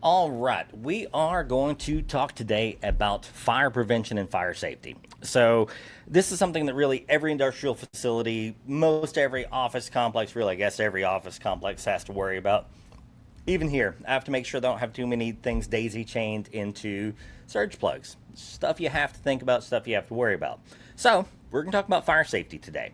All right, we are going to talk today about fire prevention and fire safety. So, this is something that really every industrial facility, most every office complex, really, I guess every office complex has to worry about. Even here, I have to make sure they don't have too many things daisy chained into surge plugs. Stuff you have to think about, stuff you have to worry about. So, we're going to talk about fire safety today.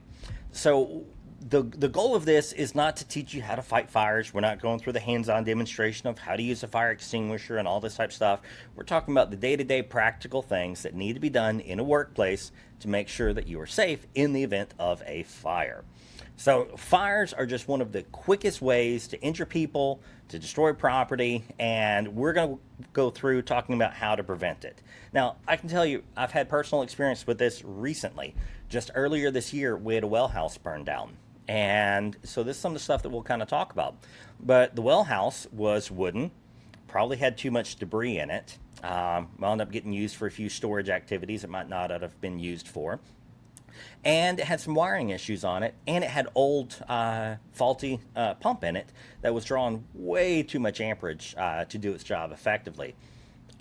So, the goal of this is not to teach you how to fight fires. We're not going through the hands-on demonstration of how to use a fire extinguisher and all this type of stuff. We're talking about the day-to-day practical things that need to be done in a workplace to make sure that you are safe in the event of a fire. So fires are just one of the quickest ways to injure people, to destroy property, and we're going to go through talking about how to prevent it. Now, I can tell you, I've had personal experience with this recently. Just earlier this year, we had a well house burned down. And so this is some of the stuff that we'll kind of talk about. But the well house was wooden, probably had too much debris in it. Wound up getting used for a few storage activities it might not have been used for. And it had some wiring issues on it, and it had old faulty pump in it that was drawing way too much amperage to do its job effectively.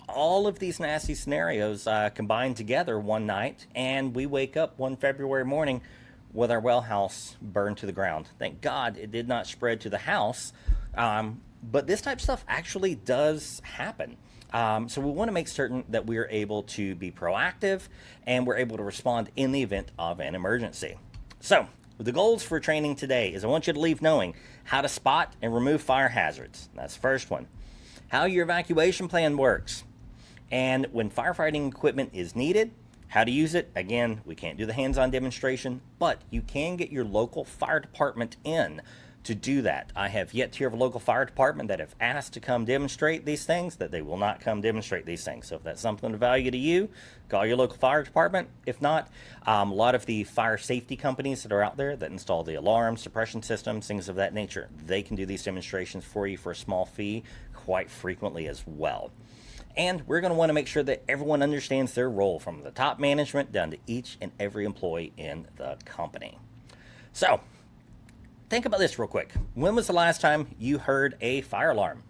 All of these nasty scenarios combined together one night, and we wake up one February morning with our well house burned to the ground. Thank God it did not spread to the house, but this type of stuff actually does happen. So we want to make certain that we are able to be proactive and we're able to respond in the event of an emergency. So the goals for training today is I want you to leave knowing how to spot and remove fire hazards. That's the first one. How your evacuation plan works. And when firefighting equipment is needed, how to use it. Again, we can't do the hands-on demonstration, but you can get your local fire department in to do that. I have yet to hear of a local fire department that have asked to come demonstrate these things, that they will not come demonstrate these things. So if that's something of value to you, call your local fire department. If not, a lot of the fire safety companies that are out there that install the alarm, suppression systems, things of that nature, they can do these demonstrations for you for a small fee quite frequently as well. And we're going to want to make sure that everyone understands their role from the top management down to each and every employee in the company. So, think about this real quick. When was the last time you heard a fire alarm?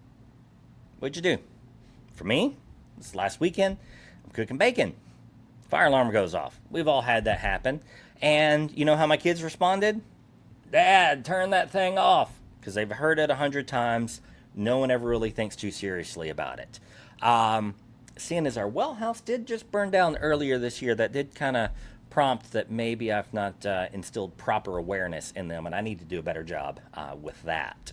What'd you do? For me, this last weekend, I'm cooking bacon. Fire alarm goes off. We've all had that happen. And you know how my kids responded? Dad, turn that thing off. Because they've heard it 100 times. No one ever really thinks too seriously about it. Seeing as our well house did just burn down earlier this year, that did kind of prompt that maybe I've not instilled proper awareness in them, and I need to do a better job with that.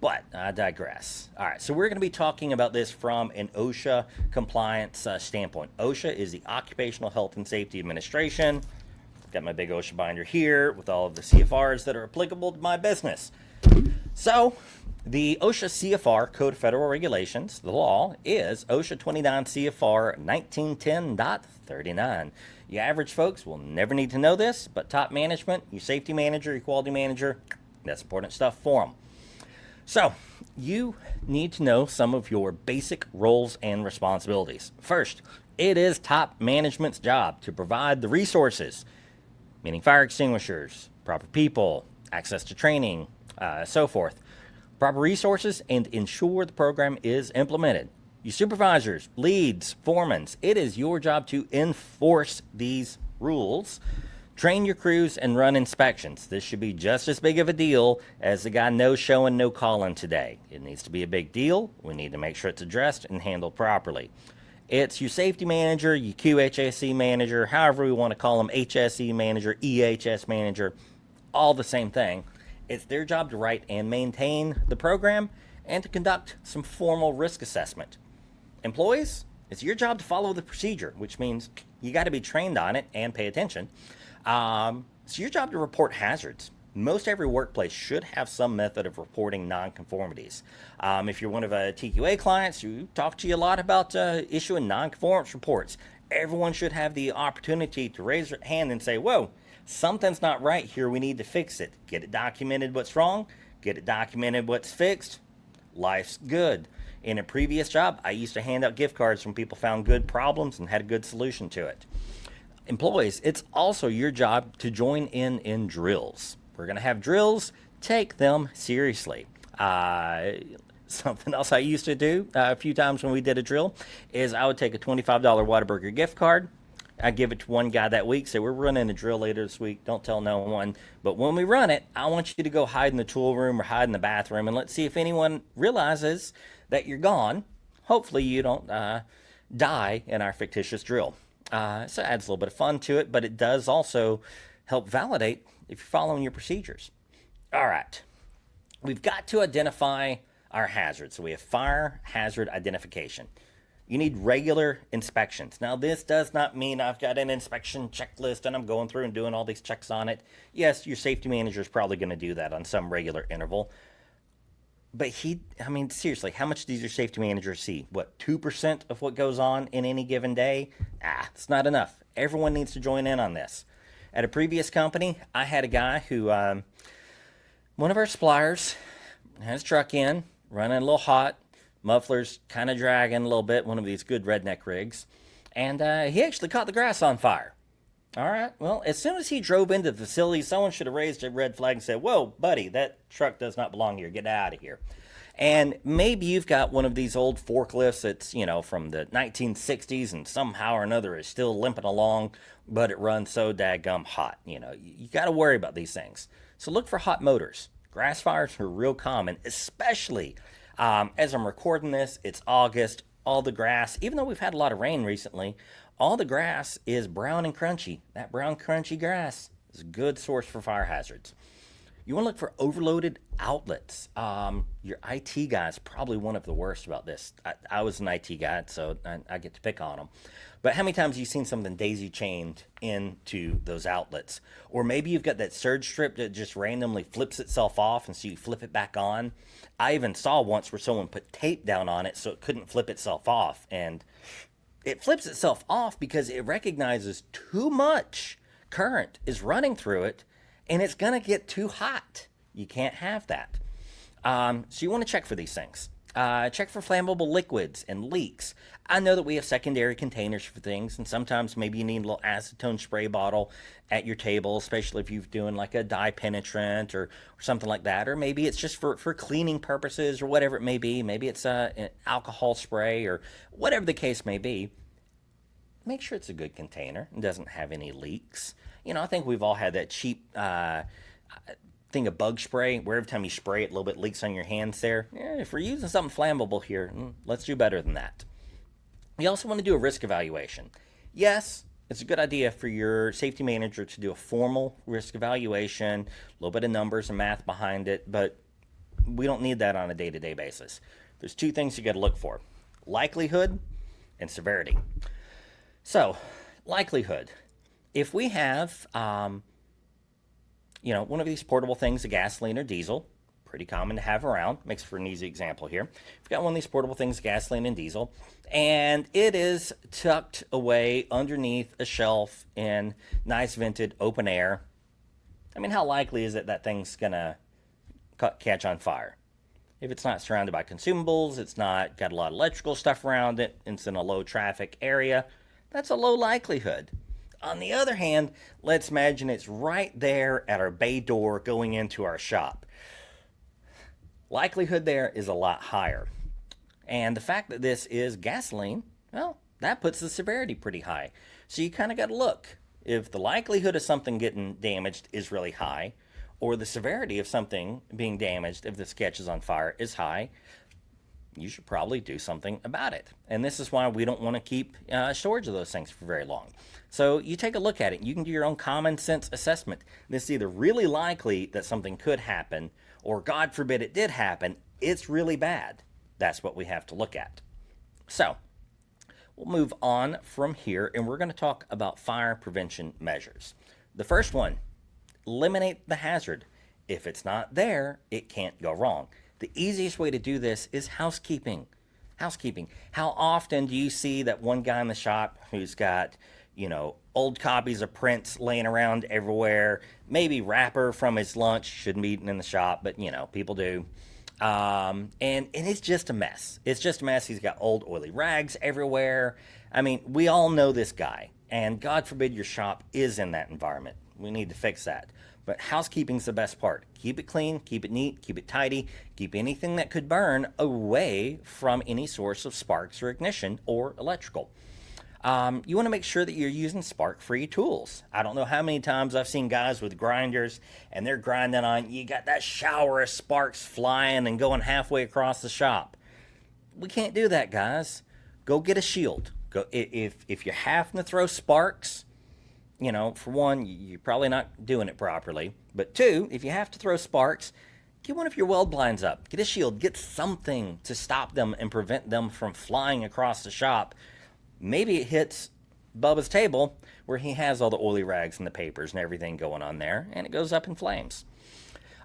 But I digress. All right, so we're going to be talking about this from an OSHA compliance standpoint. OSHA is the Occupational Health and Safety Administration. Got my big OSHA binder here with all of the CFRs that are applicable to my business. So, the OSHA CFR, Code of Federal Regulations, the law, is OSHA 29 CFR 1910.39. You average folks will never need to know this, but top management, your safety manager, your quality manager, that's important stuff for them. So, you need to know some of your basic roles and responsibilities. First, it is top management's job to provide the resources, meaning fire extinguishers, proper people, access to training, so forth. Proper resources and ensure the program is implemented. You supervisors, leads, foremans, it is your job to enforce these rules. Train your crews and run inspections. This should be just as big of a deal as the guy no showing, no calling today. It needs to be a big deal. We need to make sure it's addressed and handled properly. It's your safety manager, your QHSE manager, however we want to call them, HSE manager, EHS manager, all the same thing. It's their job to write and maintain the program and to conduct some formal risk assessment. Employees, it's your job to follow the procedure, which means you got to be trained on it and pay attention. It's your job to report hazards. Most every workplace should have some method of reporting nonconformities. If you're one of a TQA clients, you talk to you a lot about issuing nonconformance reports. Everyone should have the opportunity to raise their hand and say, whoa, something's not right here, we need to fix it. Get it documented what's wrong, get it documented what's fixed, life's good. In a previous job, I used to hand out gift cards when people found good problems and had a good solution to it. Employees, it's also your job to join in drills. We're going to have drills, take them seriously. Something else I used to do a few times when we did a drill is I would take a $25 Whataburger gift card. I give it to one guy that week. Say, we're running a drill later this week. Don't tell no one. But when we run it, I want you to go hide in the tool room or hide in the bathroom, and let's see if anyone realizes that you're gone. Hopefully you don't die in our fictitious drill. So it adds a little bit of fun to it, but it does also help validate if you're following your procedures. All right. We've got to identify our hazards. So we have fire hazard identification. You need regular inspections. Now, this does not mean I've got an inspection checklist and I'm going through and doing all these checks on it. Yes, your safety manager is probably going to do that on some regular interval. But seriously, how much does your safety manager see? What, 2% of what goes on in any given day? It's not enough. Everyone needs to join in on this. At a previous company, I had a guy who, one of our suppliers had his truck in, running a little hot, muffler's kind of dragging a little bit, one of these good redneck rigs, and he actually caught the grass on fire. All right, well, as soon as he drove into the facility, someone should have raised a red flag and said, whoa, buddy, that truck does not belong here. Get out of here. And maybe you've got one of these old forklifts that's, from the 1960s and somehow or another is still limping along, but it runs so daggum hot. You got to worry about these things. So look for hot motors. Grass fires are real common, especially as I'm recording this, it's August. All the grass, even though we've had a lot of rain recently, all the grass is brown and crunchy. That brown, crunchy grass is a good source for fire hazards. You want to look for overloaded outlets. Your IT guy is probably one of the worst about this. I was an IT guy, so I get to pick on them. But how many times have you seen something daisy-chained into those outlets? Or maybe you've got that surge strip that just randomly flips itself off, and so you flip it back on. I even saw once where someone put tape down on it so it couldn't flip itself off. And it flips itself off because it recognizes too much current is running through it, and it's going to get too hot. You can't have that. So you want to check for these things. Check for flammable liquids and leaks. I know that we have secondary containers for things, and sometimes maybe you need a little acetone spray bottle at your table, especially if you're doing like a dye penetrant or something like that. Or maybe it's just for cleaning purposes or whatever it may be. Maybe it's an alcohol spray or whatever the case may be. Make sure it's a good container and doesn't have any leaks. I think we've all had that cheap thing of bug spray where every time you spray it, a little bit leaks on your hands there. If we're using something flammable here, let's do better than that. You also want to do a risk evaluation. Yes, it's a good idea for your safety manager to do a formal risk evaluation, a little bit of numbers and math behind it, but we don't need that on a day-to-day basis. There's two things you got to look for: likelihood and severity. So, likelihood. If we have, one of these portable things, a gasoline or diesel, pretty common to have around, makes for an easy example here. We've got one of these portable things, gasoline and diesel, and it is tucked away underneath a shelf in nice vented open air. How likely is it that thing's going to catch on fire? If it's not surrounded by consumables, it's not got a lot of electrical stuff around it, it's in a low traffic area, that's a low likelihood. On the other hand, let's imagine it's right there at our bay door going into our shop. Likelihood there is a lot higher. And the fact that this is gasoline, well, that puts the severity pretty high. So you kind of got to look. If the likelihood of something getting damaged is really high, or the severity of something being damaged if this catches on fire is high, you should probably do something about it. And this is why we don't want to keep storage of those things for very long. So you take a look at it. You can do your own common sense assessment. This is either really likely that something could happen, or God forbid it did happen, it's really bad. That's what we have to look at. So we'll move on from here, and we're going to talk about fire prevention measures. The first one, eliminate the hazard. If it's not there, it can't go wrong. The easiest way to do this is housekeeping. Housekeeping. How often do you see that one guy in the shop who's got, old copies of prints laying around everywhere, maybe wrapper from his lunch, shouldn't be eaten in the shop, but, people do. And it's just a mess. It's just a mess. He's got old oily rags everywhere. We all know this guy, and God forbid your shop is in that environment. We need to fix that. But housekeeping's the best part. Keep it clean, keep it neat, keep it tidy, keep anything that could burn away from any source of sparks or ignition or electrical. You want to make sure that you're using spark-free tools. I don't know how many times I've seen guys with grinders and they're grinding on, you got that shower of sparks flying and going halfway across the shop. We can't do that, guys. Go get a shield. Go if you're having to throw sparks, for one, you're probably not doing it properly. But two, if you have to throw sparks, get one of your weld blinds up. Get a shield. Get something to stop them and prevent them from flying across the shop. Maybe it hits Bubba's table where he has all the oily rags and the papers and everything going on there, and it goes up in flames.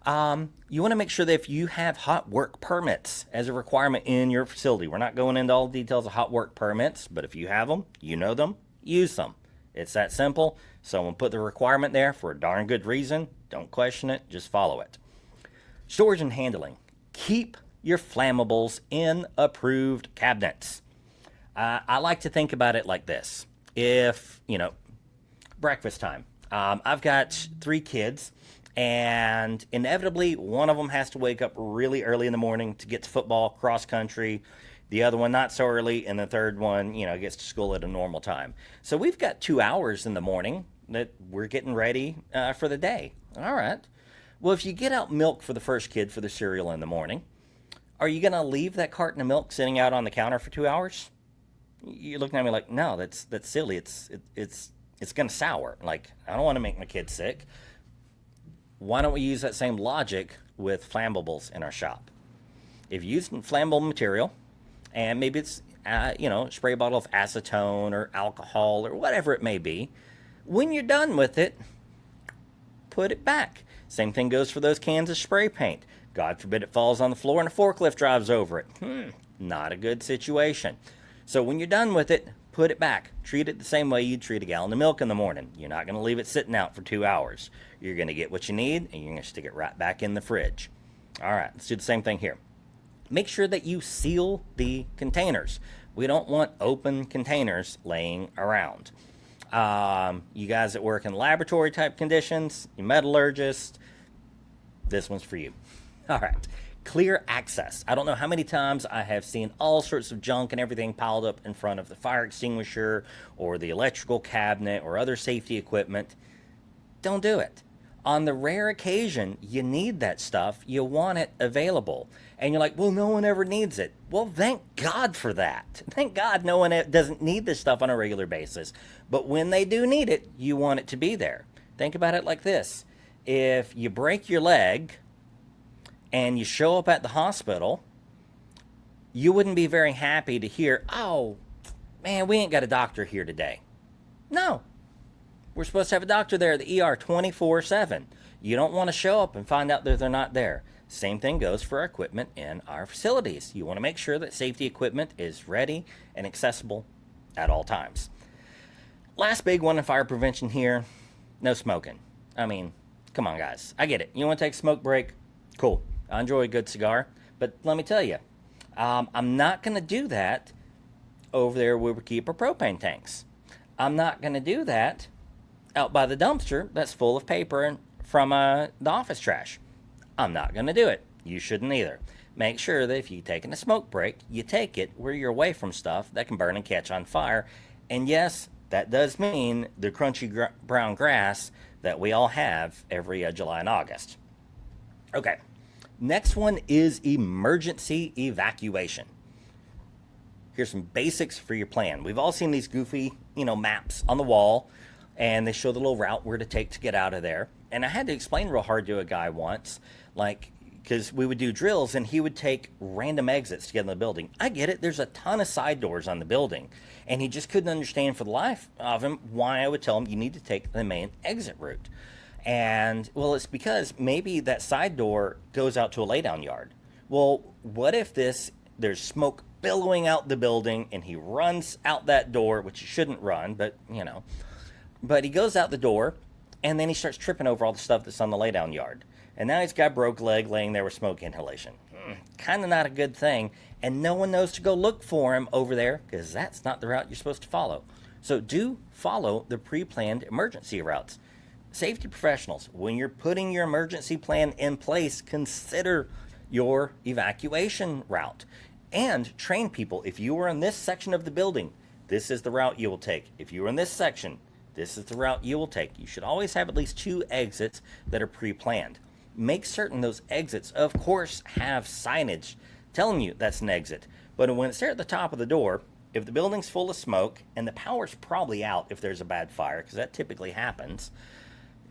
You want to make sure that if you have hot work permits as a requirement in your facility, we're not going into all the details of hot work permits, but if you have them, use them. It's that simple. Someone put the requirement there for a darn good reason. Don't question it, just follow it. Storage and handling. Keep your flammables in approved cabinets. I like to think about it like this. If, breakfast time. I've got 3 kids, and inevitably one of them has to wake up really early in the morning to get to football, cross country. The other one not so early, and the third one, gets to school at a normal time. So we've got 2 hours in the morning that we're getting ready for the day. All right. Well, if you get out milk for the first kid for the cereal in the morning, are you going to leave that carton of milk sitting out on the counter for 2 hours? You're looking at me like, no, that's silly. It's going to sour. Like, I don't want to make my kids sick. Why don't we use that same logic with flammables in our shop? If you use flammable material, and maybe it's, spray bottle of acetone or alcohol or whatever it may be, when you're done with it, put it back. Same thing goes for those cans of spray paint. God forbid it falls on the floor and a forklift drives over it. Not a good situation. So when you're done with it, put it back. Treat it the same way you'd treat a gallon of milk in the morning. You're not going to leave it sitting out for 2 hours. You're going to get what you need, and you're going to stick it right back in the fridge. All right, let's do the same thing here. Make sure that you seal the containers. We don't want open containers laying around. You guys that work in laboratory type conditions, you metallurgists, this one's for you. All right. Clear access. I don't know how many times I have seen all sorts of junk and everything piled up in front of the fire extinguisher or the electrical cabinet or other safety equipment. Don't do it. On the rare occasion you need that stuff, you want it available. And you're like, well, no one ever needs it. Well, thank God for that. Thank God no one doesn't need this stuff on a regular basis. But when they do need it, you want it to be there. Think about it like this. If you break your leg and you show up at the hospital, you wouldn't be very happy to hear, oh, man, we ain't got a doctor here today. No. We're supposed to have a doctor there at the ER 24/7. You don't want to show up and find out that they're not there. Same thing goes for our equipment in our facilities. You want to make sure that safety equipment is ready and accessible at all times. Last big one in fire prevention here, no smoking. I mean, come on, guys. I get it. You want to take a smoke break? Cool. I enjoy a good cigar. But let me tell you, I'm not going to do that over there where we keep our propane tanks. I'm not going to do that out by the dumpster that's full of paper from the office trash. I'm not going to do it. You shouldn't either. Make sure that if you're taking a smoke break, you take it where you're away from stuff that can burn and catch on fire. And yes, that does mean the crunchy brown grass that we all have every July and August. Okay, next one is emergency evacuation. Here's some basics for your plan. We've all seen these goofy, maps on the wall, and they show the little route where to take to get out of there. And I had to explain real hard to a guy once, because we would do drills and he would take random exits to get in the building. I get it. There's a ton of side doors on the building. And he just couldn't understand for the life of him why I would tell him you need to take the main exit route. And, well, it's because maybe that side door goes out to a laydown yard. Well, what if there's smoke billowing out the building and he runs out that door, which he shouldn't run, but, But he goes out the door, and then he starts tripping over all the stuff that's on the laydown yard. And now he's got a broke leg laying there with smoke inhalation. Kind of not a good thing. And no one knows to go look for him over there, because that's not the route you're supposed to follow. So do follow the pre-planned emergency routes. Safety professionals, when you're putting your emergency plan in place, consider your evacuation route and train people. If you are in this section of the building, this is the route you will take. If you are in this section, this is the route you will take. You should always have at least 2 exits that are pre-planned. Make certain those exits, of course, have signage telling you that's an exit. But when it's there at the top of the door, if the building's full of smoke and the power's probably out if there's a bad fire, because that typically happens,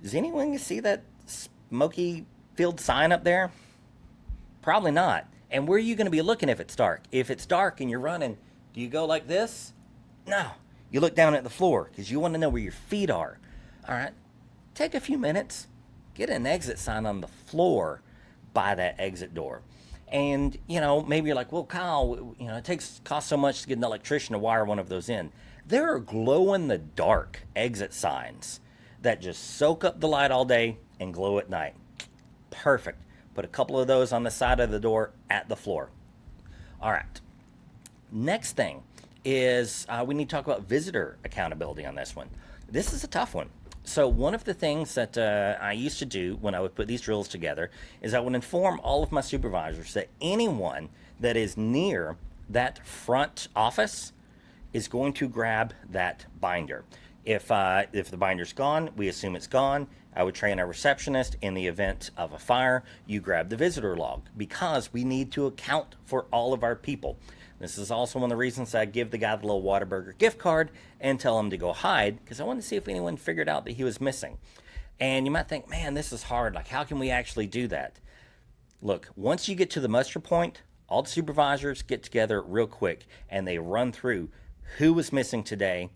does anyone see that smoky field sign up there? Probably not. And where are you going to be looking if it's dark? If it's dark and you're running, do you go like this? No. You look down at the floor because you want to know where your feet are. All right. Take a few minutes. Get an exit sign on the floor by that exit door. And, maybe you're like, well, Kyle, it costs so much to get an electrician to wire one of those in. There are glow-in-the-dark exit signs that just soak up the light all day and glow at night. Perfect. Put a couple of those on the side of the door at the floor. All right. Next thing is we need to talk about visitor accountability on this one. This is a tough one. So one of the things that I used to do when I would put these drills together is I would inform all of my supervisors that anyone that is near that front office is going to grab that binder. If the binder's gone, we assume it's gone. I would train our receptionist in the event of a fire, you grab the visitor log because we need to account for all of our people. This is also one of the reasons I give the guy the little Whataburger gift card and tell him to go hide because I want to see if anyone figured out that he was missing. And you might think, man, this is hard. Like, how can we actually do that? Look, once you get to the muster point, all the supervisors get together real quick and they run through who was missing today.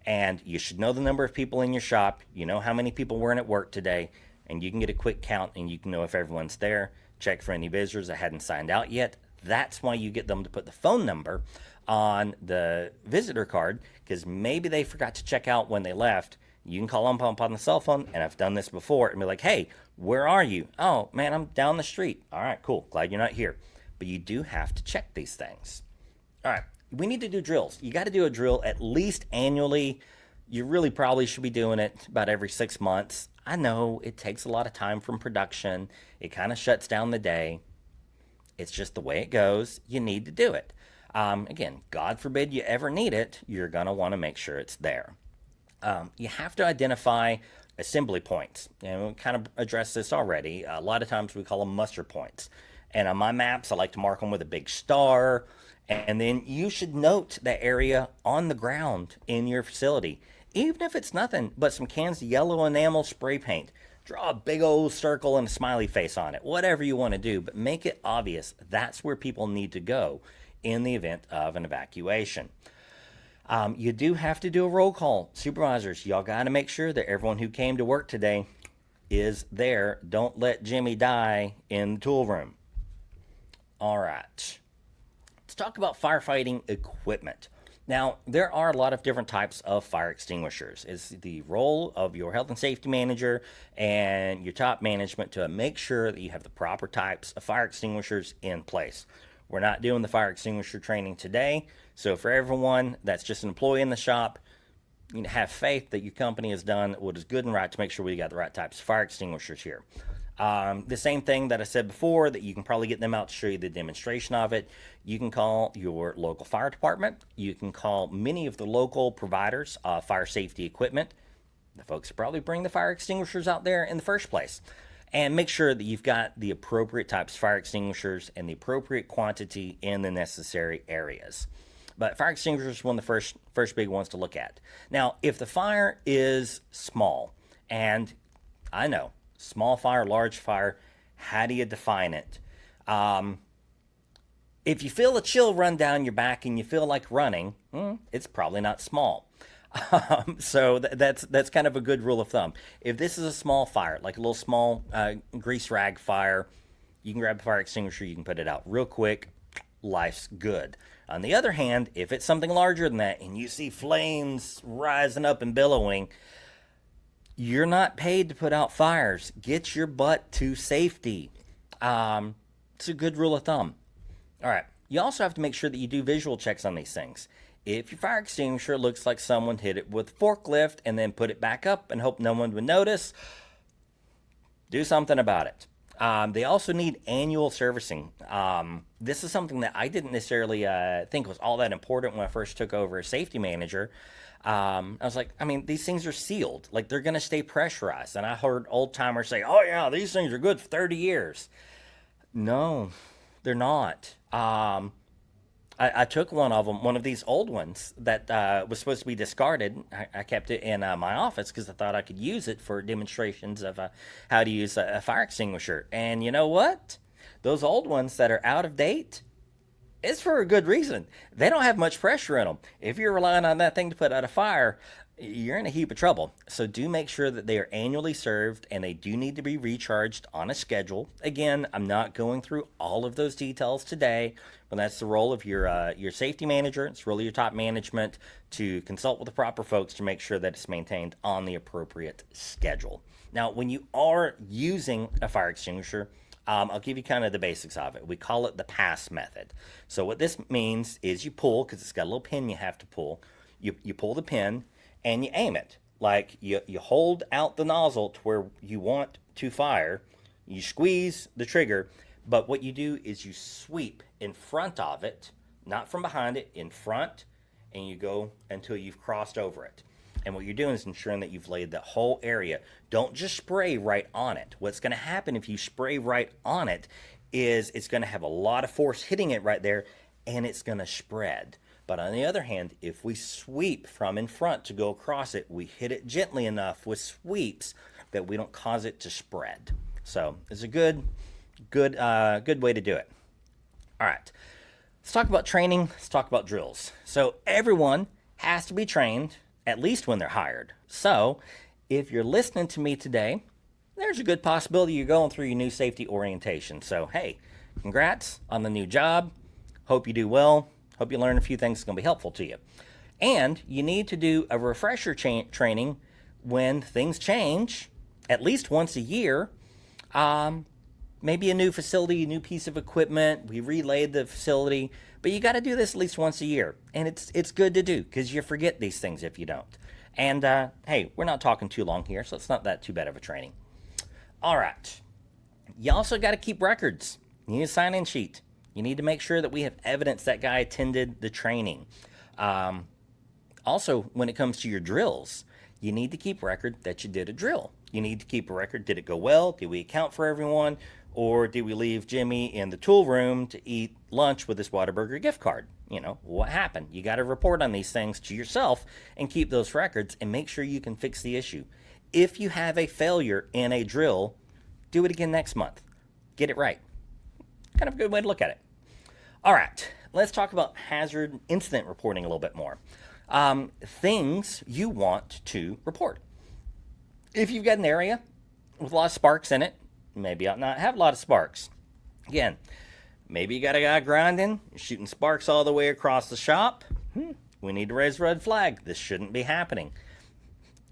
And you should know the number of people in your shop. You know how many people weren't at work today. And you can get a quick count and you can know if everyone's there. Check for any visitors that hadn't signed out yet. That's why you get them to put the phone number on the visitor card, because maybe they forgot to check out when they left. You can call them up on the cell phone, and I've done this before, and be like, hey, where are you? Oh, man, I'm down the street. All right, cool. Glad you're not here. But you do have to check these things. All right, we need to do drills. You got to do a drill at least annually. You really probably should be doing it about every 6 months. I know it takes a lot of time from production. It kind of shuts down the day. It's just the way it goes. You need to do it. Again, God forbid you ever need it. You're going to want to make sure it's there. You have to identify assembly points. And we kind of addressed this already. A lot of times we call them muster points. And on my maps, I like to mark them with a big star. And then you should note the area on the ground in your facility. Even if it's nothing but some cans of yellow enamel spray paint. Draw a big old circle and a smiley face on it. Whatever you want to do, but make it obvious that's where people need to go in the event of an evacuation. You do have to do a roll call. Supervisors, y'all got to make sure that everyone who came to work today is there. Don't let Jimmy die in the tool room. All right. Let's talk about firefighting equipment. Now, there are a lot of different types of fire extinguishers. It's the role of your health and safety manager and your top management to make sure that you have the proper types of fire extinguishers in place. We're not doing the fire extinguisher training today, so for everyone that's just an employee in the shop, you have faith that your company has done what is good and right to make sure we got the right types of fire extinguishers here. The same thing that I said before, that you can probably get them out to show you the demonstration of it. You can call your local fire department. You can call many of the local providers of fire safety equipment. The folks probably bring the fire extinguishers out there in the first place. And make sure that you've got the appropriate types of fire extinguishers and the appropriate quantity in the necessary areas. But fire extinguishers is one of the first big ones to look at. Now, if the fire is small, and I know, small fire, large fire, how do you define it? If you feel a chill run down your back and you feel like running, it's probably not small. So that's kind of a good rule of thumb. If this is a small fire, like a little small grease rag fire, you can grab a fire extinguisher, you can put it out real quick, life's good. On the other hand, if it's something larger than that and you see flames rising up and billowing, you're not paid to put out fires. Get your butt to safety. It's a good rule of thumb. All right. You also have to make sure that you do visual checks on these things. If your fire extinguisher looks like someone hit it with a forklift and then put it back up and hope no one would notice, do something about it. They also need annual servicing. This is something that I didn't necessarily think was all that important when I first took over as safety manager. I was like, I mean, these things are sealed. Like, they're going to stay pressurized. And I heard old timers say, oh, yeah, these things are good for 30 years. No, they're not. I took one of them, one of these old ones that was supposed to be discarded. I kept it in my office because I thought I could use it for demonstrations of how to use a fire extinguisher. And you know what? Those old ones that are out of date, it's for a good reason. They don't have much pressure in them. If you're relying on that thing to put out a fire, you're in a heap of trouble. So do make sure that they are annually served and they do need to be recharged on a schedule. Again, I'm not going through all of those details today, but that's the role of your safety manager. It's really your top management to consult with the proper folks to make sure that it's maintained on the appropriate schedule. Now, when you are using a fire extinguisher, I'll give you kind of the basics of it. We call it the pass method. So what this means is you pull, because it's got a little pin you have to pull. You pull the pin and you aim it. Like you hold out the nozzle to where you want to fire. You squeeze the trigger, but what you do is you sweep in front of it, not from behind it, in front, and you go until you've crossed over it. And what you're doing is ensuring that you've laid the whole area. Don't just spray right on it. What's going to happen if you spray right on it is it's going to have a lot of force hitting it right there, and it's going to spread. But on the other hand, if we sweep from in front to go across it, we hit it gently enough with sweeps that we don't cause it to spread. So it's a good way to do it. All right, let's talk about training. Let's talk about drills. So everyone has to be trained at least when they're hired. So if you're listening to me today, there's a good possibility you're going through your new safety orientation. So hey, congrats on the new job. Hope you do well. Hope you learn a few things that's going to be helpful to you. And you need to do a refresher training when things change, at least once a year. Maybe a new facility, a new piece of equipment. We relayed the facility, but you got to do this at least once a year. And it's good to do because you forget these things if you don't. And hey, we're not talking too long here, so it's not that too bad of a training. All right. You also got to keep records. You need a sign-in sheet. You need to make sure that we have evidence that guy attended the training. Also, when it comes to your drills, you need to keep record that you did a drill. You need to keep a record. Did it go well? Did we account for everyone? Or did we leave Jimmy in the tool room to eat lunch with his Whataburger gift card? You know, what happened? You got to report on these things to yourself and keep those records and make sure you can fix the issue. If you have a failure in a drill, do it again next month. Get it right. Kind of a good way to look at it. All right, let's talk about hazard incident reporting a little bit more. Things you want to report. If you've got an area with a lot of sparks in it, maybe you ought not have a lot of sparks. Again, maybe you got a guy grinding, shooting sparks all the way across the shop. We need to raise a red flag. This shouldn't be happening.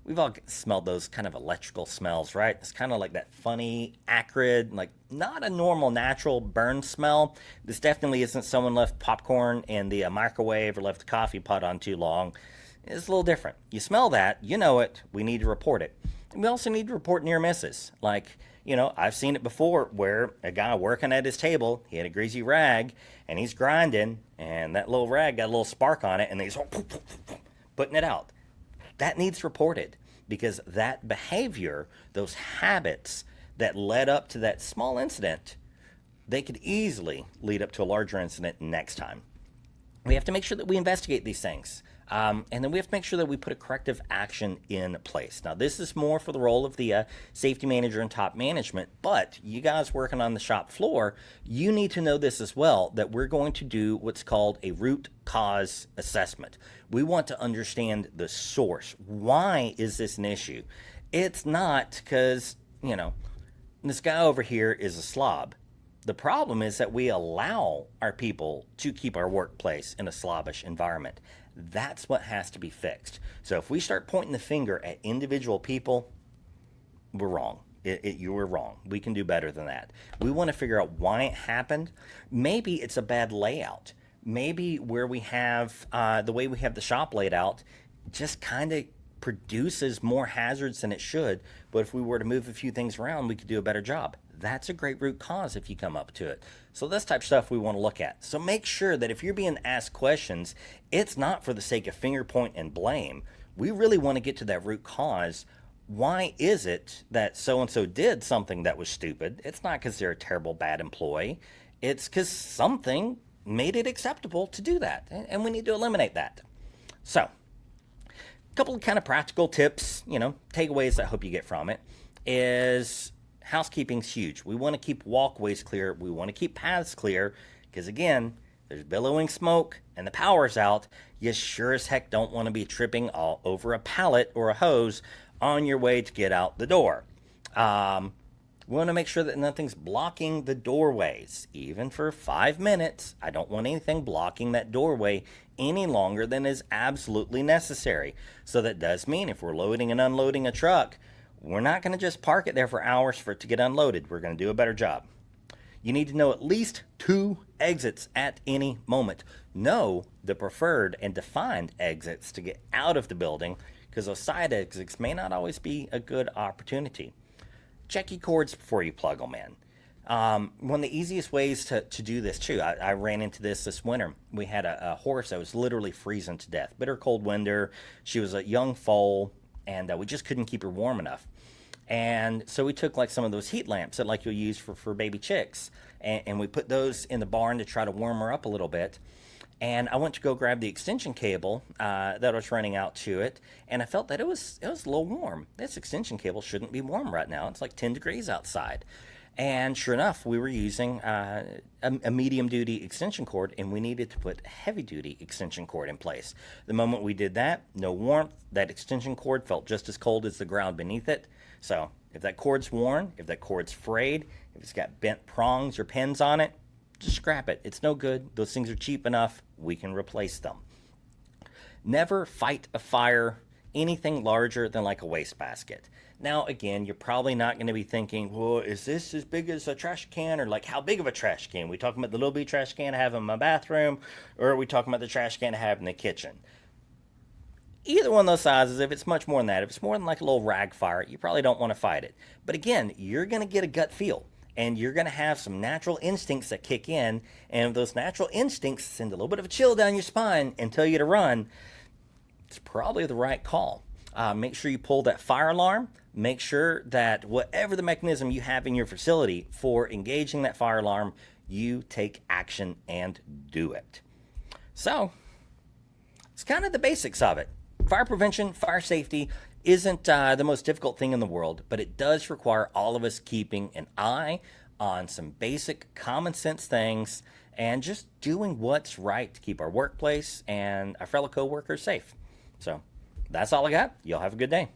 We've all smelled those kind of electrical smells, right? It's kind of like that funny, acrid, like not a normal, natural burn smell. This definitely isn't someone left popcorn in the microwave or left the coffee pot on too long. It's a little different. You smell that, you know it, we need to report it. And we also need to report near misses. Like, you know, I've seen it before where a guy working at his table, he had a greasy rag, and he's grinding, and that little rag got a little spark on it, and he's putting it out. That needs reported because that behavior, those habits that led up to that small incident, they could easily lead up to a larger incident next time. We have to make sure that we investigate these things. And then we have to make sure that we put a corrective action in place. Now, this is more for the role of the safety manager and top management, but you guys working on the shop floor, you need to know this as well, that we're going to do what's called a root cause assessment. We want to understand the source. Why is this an issue? It's not because, you know, this guy over here is a slob. The problem is that we allow our people to keep our workplace in a slobbish environment. That's what has to be fixed. So if we start pointing the finger at individual people, we're wrong. You were wrong. We can do better than that. We want to figure out why it happened. Maybe it's a bad layout. maybe where we have the way we have the shop laid out just kind of produces more hazards than it should. But if we were to move a few things around, we could do a better job. That's a great root cause if you come up to it. So this type of stuff we want to look at. So make sure that if you're being asked questions, it's not for the sake of finger point and blame. We really want to get to that root cause. Why is it that so-and-so did something that was stupid? It's not because they're a terrible, bad employee. It's because something made it acceptable to do that. And we need to eliminate that. So, a couple of kind of practical tips, takeaways I hope you get from it, is housekeeping's huge. We want to keep walkways clear. We want to keep paths clear because, again, there's billowing smoke and the power's out. You sure as heck don't want to be tripping all over a pallet or a hose on your way to get out the door. We want to make sure that nothing's blocking the doorways, even for 5 minutes. I don't want anything blocking that doorway any longer than is absolutely necessary. So that does mean if we're loading and unloading a truck, we're not going to just park it there for hours for it to get unloaded. We're going to do a better job. You need to know at least 2 exits at any moment. Know the preferred and defined exits to get out of the building, because those side exits may not always be a good opportunity. Check your cords before you plug them in. One of the easiest ways to do this too, I ran into this winter. We had a horse that was literally freezing to death. Bitter cold winter. She was a young foal, and we just couldn't keep her warm enough. And so we took like some of those heat lamps that like you'll use for baby chicks, and we put those in the barn to try to warm her up a little bit. And I went to go grab the extension cable that was running out to it, and I felt that it was a little warm. This extension cable shouldn't be warm right now. It's like 10 degrees outside. And sure enough, we were using a medium-duty extension cord, and we needed to put a heavy-duty extension cord in place. The moment we did that, no warmth. That extension cord felt just as cold as the ground beneath it. So if that cord's worn, if that cord's frayed, if it's got bent prongs or pins on it, just scrap it. It's no good. Those things are cheap enough. We can replace them. Never fight a fire anything larger than like a wastebasket. Now, again, you're probably not going to be thinking, well, is this as big as a trash can? Or like, how big of a trash can? Are we talking about the little bitty trash can I have in my bathroom? Or are we talking about the trash can I have in the kitchen? Either one of those sizes, if it's much more than that, if it's more than like a little rag fire, you probably don't want to fight it. But again, you're going to get a gut feel. And you're going to have some natural instincts that kick in. And if those natural instincts send a little bit of a chill down your spine and tell you to run, it's probably the right call. Make sure you pull that fire alarm. Make sure that whatever the mechanism you have in your facility for engaging that fire alarm, you take action and do it. So, it's kind of the basics of it. Fire prevention, fire safety isn't the most difficult thing in the world, but it does require all of us keeping an eye on some basic common sense things and just doing what's right to keep our workplace and our fellow coworkers safe. So that's all I got. Y'all have a good day.